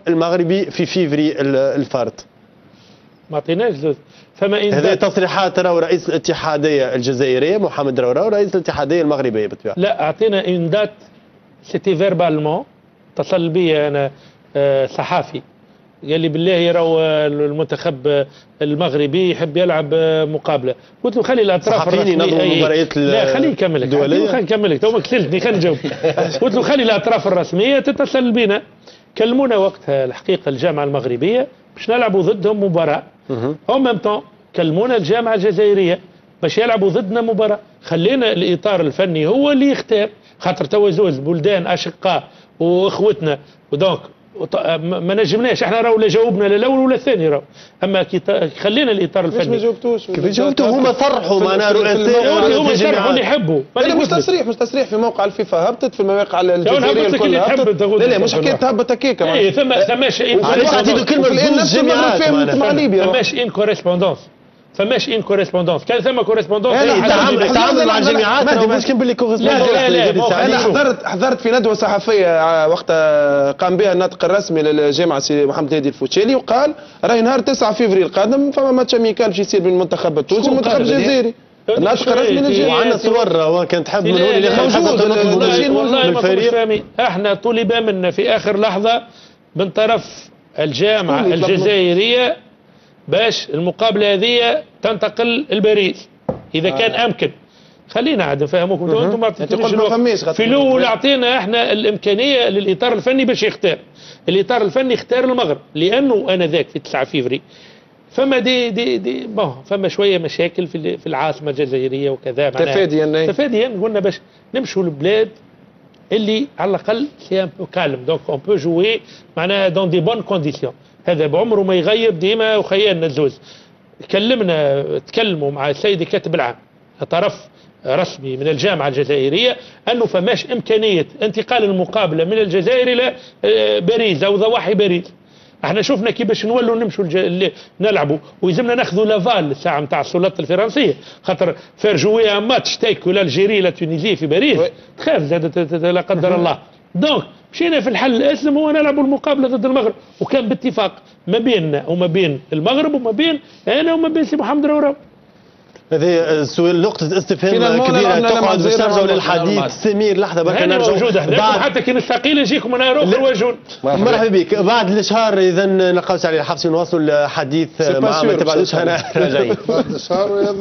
المغربي في فيفري الفارط. ما عطيناش زوز. فما هذه تصريحات راهو رئيس الاتحاديه الجزائريه محمد راو رئيس الاتحاديه المغربيه بالطبيعه. لا اعطينا اون دات سيتي فيربالمون. اتصل بي انا صحافي قال لي بالله راهو المنتخب المغربي يحب يلعب مقابله. قلت له خلي الاطراف الرسميه لا خليه يكمل لك خليه يكمل لك تو ما كسلتني خلينا نجاوب. قلت له خلي الاطراف الرسميه تتصل بنا. كلمونا وقتها الحقيقه الجامعه المغربيه باش نلعبوا ضدهم مباراه. او ميم طون كلمونا الجامعه الجزائريه باش يلعبوا ضدنا مباراه. خلينا الاطار الفني هو اللي يختار خاطر توا زوز بلدان اشقاء واخوتنا ودونك ما نجمناش احنا راهو لا جاوبنا لا الاول ولا الثاني راهو. اما خلينا الاطار الفني. ما جاوبتوش كيف جاوبتوا هما صرحوا معناها رؤساء هما صرحوا اللي يحبوا. لا مش تصريح في موقع الفيفا هبطت في المواقع الجزائريه الكل هبطت. لا مش حكايه تهبط هكاك. اي ثماش علاش عطيتوا كلمه بزوج جامعات مع ليبيا ثماش ان كوريسبوندونس. فماش ان كوريسبوندونس. كان ثم كوريسبوندونس التعامل مع الجامعات راه مش كان باللي كوريسبوندونس. لا انا حضرت في ندوه صحفيه وقت قام بها الناطق الرسمي للجامعه سي محمد هادي الفوتشيلي وقال راهي نهار 9 فيفري القادم فما ماتش اميكال باش يصير بين المنتخب التونسي والمنتخب الجزائري. الناطق الرسمي للجامعه وعندنا صور كانت تحب من هون اللي والله ما كناش فاهمين. احنا طلب منا في اخر لحظه من طرف الجامعه الجزائريه باش المقابله هذه تنتقل لباريس اذا كان امكن. خلينا عاد نفهموكم انتم ما عطيتونيش في الاول اعطينا احنا الامكانيه للاطار الفني باش يختار. الاطار الفني اختار المغرب لانه انا ذاك في 9 فيفري فما دي فما شويه مشاكل في العاصمه الجزائريه وكذا. تفاديا قلنا باش نمشوا للبلاد اللي على الاقل سي ان بو كالم دونك اون بو جوي معناها دون دي بون كونديسيون. هذا بعمره ما يغيب ديما وخيالنا الزوز. تكلموا مع السيد الكاتب العام طرف رسمي من الجامعه الجزائريه انه فماش امكانيه انتقال المقابله من الجزائر الى باريس او ضواحي باريس. احنا شفنا كيفاش نولوا نمشوا نلعبوا ويلزمنا ناخذوا لافال الساعه نتاع السلطه الفرنسيه خاطر فير جوي ان ماتش تايكو لا الجيري لا تونيزي في باريس تخاف لا قدر الله. دونك مشينا في الحل الاسلم هو نلعبوا المقابله ضد المغرب وكان باتفاق ما بيننا وما بين المغرب وما بين انا وما بين سي محمد راو. هذه سؤال نقطة استفهام كبيرة تقعد باش نرجعوا للحديث. سمير لحظة برك نرجعوا حتى كي نستقيل نجيكم انا اخر وجون. مرحبا بك. بعد الاشهار اذا نلقاوش على الحبس ونواصلوا الحديث مع ما تبعدوش انا راجعين. بعد الاشهار